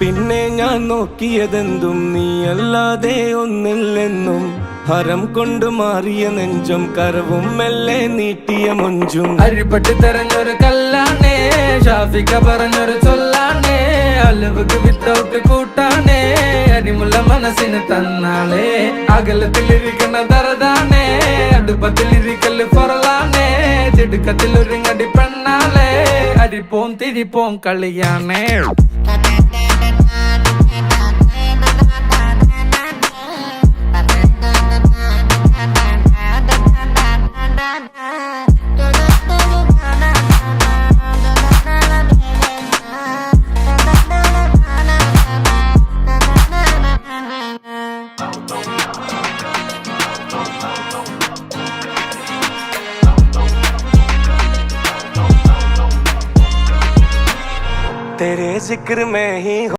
പിന്നെ ഞാൻ നോക്കിയതെന്തും നീയല്ലാതെ ഒന്നില്ലെന്നും ഹരം കൊണ്ട് മാറിയ നെഞ്ചും കരവും മെല്ലെ നീട്ടിയ മൊഞ്ചും അരിപ്പട്ട് തെരഞ്ഞൊരു കല്ലാണേ ഷാഫിക്ക പറഞ്ഞൊരു ചൊല്ലാണേ അലവുക്ക് വിത്തൗട്ട് കൂട്ടാണേ അരിമുള്ള മനസ്സിന് തന്നാളേ അകലത്തിലിരിക്കണ ദറതാണേ അടുപ്പത്തിലിരിക്കല് പൊറലാണേ തിടുക്കത്തിൽ ഒരുങ്ങടി പെണ്ണാളേ അരിപ്പോം തിരിപ്പോം കളിയാണേ तेरे जिक्र में ही